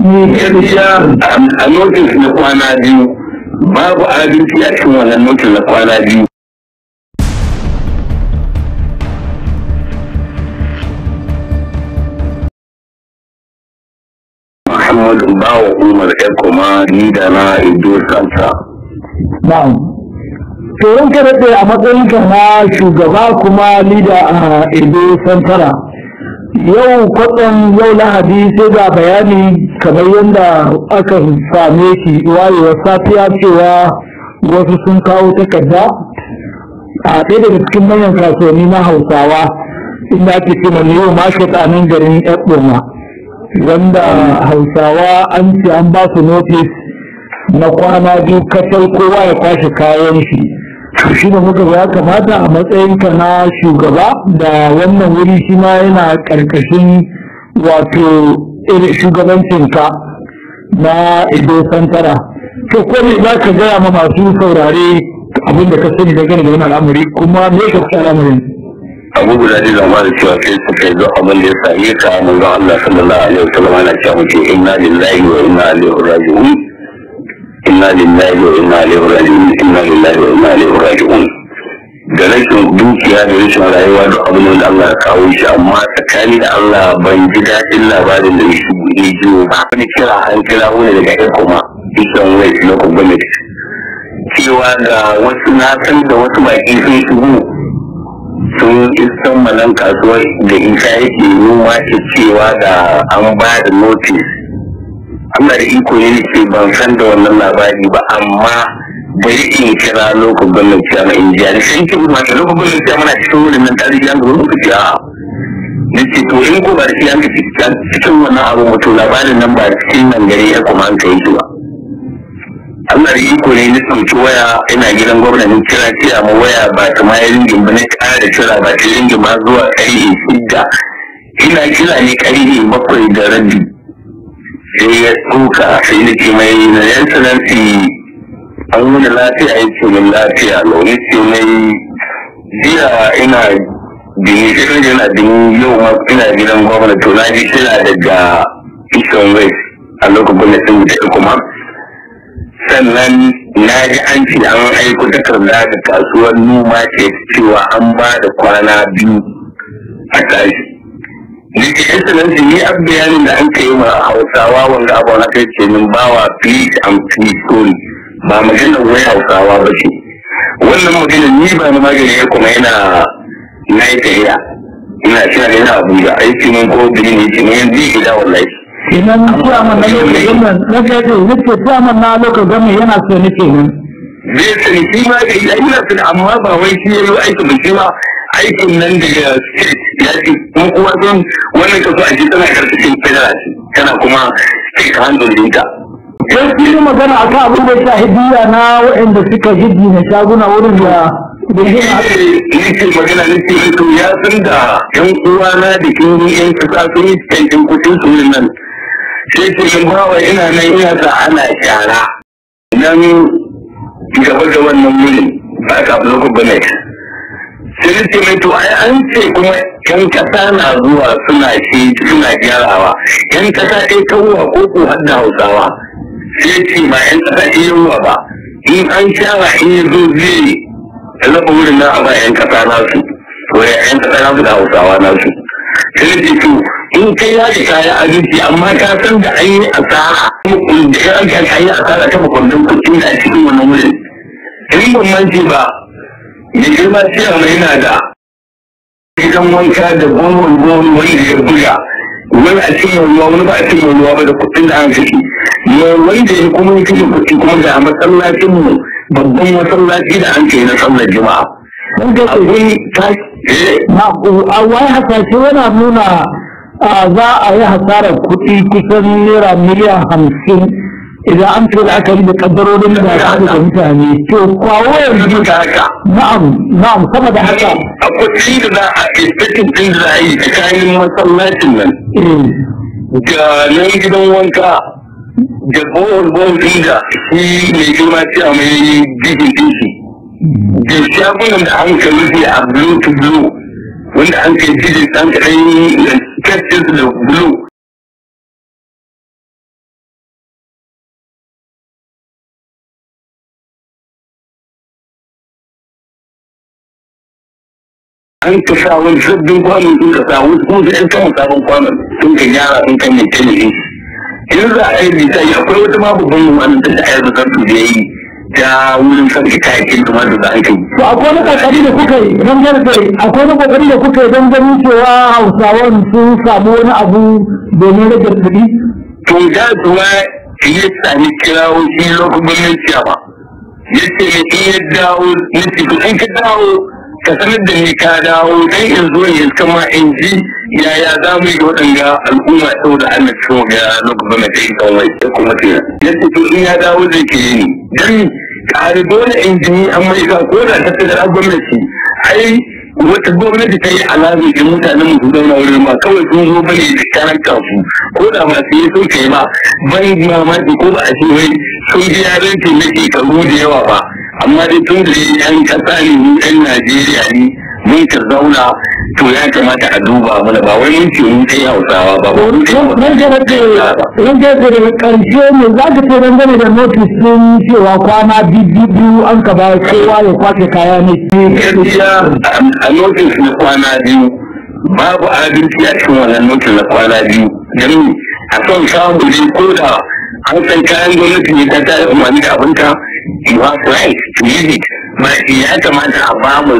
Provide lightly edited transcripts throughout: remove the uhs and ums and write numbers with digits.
gaskiya a notis na kwana biyu babu adalci a cikin wannan notis na kwana biyu. Muhammadu Bawa Umar kuma ni da na Ido Santa. Na'am. To ranka daɗe a matsayinka na shugaba kuma lida a Edo Santara. Yau kwatsam yau Lahadi sai ga bayani kamar yadda aka same shi wayewar safiya cewa wasu sun kawo takarda a ɗaya daga cikin manyan kasuwanni na Hausawa inda ake ce mai yau market a nan garin Ekpoma. Wanda Hausawa an ce an ba su notice na kwana biyu kacal kowa ya kwashe kayan shi. Shi da muka ya kamata a matsayinka na shugaba da wannan wuri shi ma yana ƙarƙashin wato shugabancinka na Edo Santara. To ko ne za ka gaya ma masu saurare abin da ka sani dangane da wani al'amari kuma me ka fi al'amarin? Abu guda ne zama da cewa sai suka yi zo abin da ya same ka mun ga Allah sallallahu alaihi wasallam ana cewa muke inna lillahi wa inna ilaihi raji'un. Inna lillahi wa inna ilaihi raji'un. Inna lillahi wa inna ilaihi raji'un. Da rashin dukiya da rashin rayuwa da abin da Allah ya kawo shi amma tsakani da Allah ban ji daɗin labarin da shi ne jiwo ba. Wani kira an kira wani daga Ekoma Eastern West Local Government cewa ga wasu na san da wasu baki sun shigo sun isan malan kasuwar da isa yake noma shi cewa da an ba da notice. Allah da iko ne ce ban san da wannan labari ba amma bari in kira lokacin gwamnati a Injiya da sai ke kuma da lokacin gwamnati a mana cikin wurin nan tarihi an gaba lokaci a nace to in ko ba da shi an ga cikin wannan abu mutu labarin nan ba cikin nan gari ya kuma an kai shi ba. Allah da iko ne na sauki waya ina gidan gwamnatin kira ce amma waya ba ta ma ringin ba na ƙara kira ba ta ringin ma zuwa ƙarfe 6 ina kira ne ƙarfe 7:30 sai ya tsoka sai na ce mai na yan sanarci an wani lafiya ya ce min lafiya launi ce mai jiya ina bini sai yana bini yau ma ina gidan gwamnati to na ji kira daga Eastern West a lokacin gwamnatin da kuma sannan na ji an ce an aiko takarda ga kasuwar noma ce cewa an ba da kwana biyu a tashi. Ni ke excellency ni a bayanin da an kai ma Hausawa wanda abu na kai ce min bawa please and please sorry ba magana wai Hausawa ba ce. Wannan magana ni ba na magana ya kuma yana na yi tafiya ina cewa yana Abuja aiki mun ko bini ne ce mun yanzu gida wallahi. Idan chairman na lokacin gwamnan na gaje nake chairman na lokacin gwamnan yana so nake nan. Zai sani shi ma da ina sani amma ba wai shi yayi aikin da shi ma aikin nan daga state ya ce kuma kuma don wannan kaso a ji tana karkashin federal tana kuma state handle dinta. Sai shi magana akan abin da ya shahidiya na waɗanda suka gidi na shaguna wurin da nake magana nake to ya san da yan uwana da kin yan kasa sun yi cikin kudin su nan sai ce min bawa ina nan ina sa ana shara nan gaba da wannan wurin ba ka block bonnet sai ce mai to ai an ce kuma yan kasa na zuwa suna gyarawa yan kasa ɗaya kawuwa ko ko har da Hausawa sai ce ba yan kasa ɗaya yawa ba in an shara in ya zo zai raba wurin na a ba yan kasa nasu to yan kasa nasu da Hausawa nasu sai ce to in kai ya ji kaya abinci amma ka san da an yi asara da ya ga ka yi asara ta makondin kuɗi da a cikin wannan wurin in ban mance ba da girma cewa mai yana da gidan wanka da gwamnan wanda ya buga wani a cikin ruwa wani ba a cikin ruwa ba da kuɗin da an kashe wanda ya kuma yi kashe kuɗi kuma da masallacin mu babban masallaci da an kai na sallar juma'a. Abin ta wai hasashe yana nuna za a yi hasarar kuɗi kusan naira miliyan 50 idan an fi la'akari da kaddarorin da ya da mutane. To kwawo yanzu da haka. Na'am sama da haka. A kuɗi da za a expecting din da za a yi tsakanin masallacin nan. Da nan gidan wanka da bohol din da shi mai girma cewa mai jijin dinki. Da shagunan da an kalli a blue to blue wanda an kai jijin ɗan kaɗai da da blue an ka sa wani sabbin kwanon sun ka sa wasu kuma sai an kama sabon kwanon sun ka gyara sun kan yanke ne in za a yi misali akwai wata ma babban mamanin da ta da zartu da ya yi ta wurin sarki kayakin tumatir da an kai. To akwai wani kokari da kuka yi don gargaɗi akwai wani kokari da kuka yi don ganin cewa Hausawan sun samu wani abu domin rage kuɗi? To da kuwa ya sami kirawo shi lokacin gwamnati ba. Ya ce ne in ya dawo na cikin in ka dawo ka sanar da ni ka dawo dan in zo in kama in ji yaya za mu yi da waɗanda al'umma saboda an cikin ga lokacin gwamnati in kan wai kuma tuna. Ya ce to in ya dawo zai ke yi dan kare dole in ji an mai ka ko da tattalin gwamnati ai wata gwamnati ta yi alamu da mutanen mu zauna wurin ma kawai sun zo bane da karan kansu ko da masu yi sun kai ba ban mamaki ko ba a ce wai sun ji yaran ce na shekaru da yawa ba amma dai tun da yan kasa ne mu yan Najeriya ne mun ka zauna to ya kamata a duba mana ba wai mun ce mun kai Hausawa ba ba mun daga karshe ne za ka ce dangane da notice sun cewa kwana biyu an ka ba kowa ya kwace kaya ne. Gaskiya a notice na kwana biyu babu adalci a cikin wannan notice na kwana biyu don a son samu ne ko da an san kayan gwamnati ne ta ta umarni da abinta you have right to use it ba ya kamata a ba mu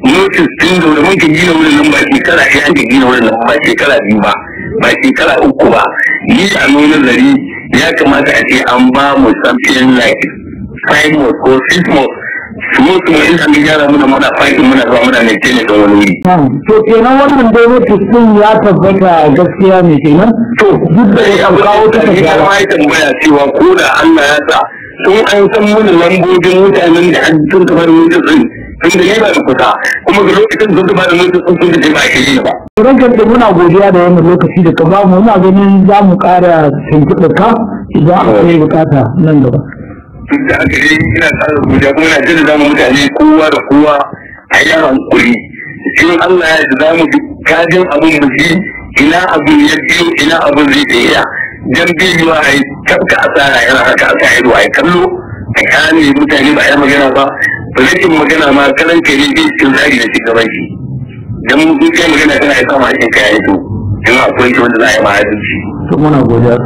notice din da mun ka gina wurin nan ba shekara ɗaya an ka gina wurin nan ba shekara biyu ba shekara uku ba ni a nuna zari ya kamata a ce an ba mu something like 5 months ko 6 months su mutu in an gyara muna fighting muna zuwa muna ne ce ne don wani wuri. To kenan wannan dai notice din ya tabbata gaskiya ne kenan? To duk da ya kawo ta gyara. Ya tambaya cewa ko da Allah ya sa sun an san mana lambobin mutanen da an sun taɓa da notice din tun da ya ba da kusa kuma ga lokacin sun taɓa da notice din sun taɓa ba a yi ba. Rankan da muna godiya da wannan lokaci da ka ba mu muna ganin za mu ƙara tuntuɓar ka idan akwai bukata nan gaba. Duk da aka yi ina ƙara godiya kuma ina jin zama mutane kowa da kowa a yi hankuri. In Allah ya ji za mu bi kajin abin mu ji ina abin ya biyo ina abin zai tsaya. Dan biyuwa a yi tabka asara yana haka a sa ido a yi kallo a kane mutane ba a yi magana ba. Rashin magana ma kalan kai ne zai cikin zari da shugaban shi. Dan mun kai magana tana ya sama cikin kayan to. In akwai shi wanda za a yi ma adalci. To muna godiya.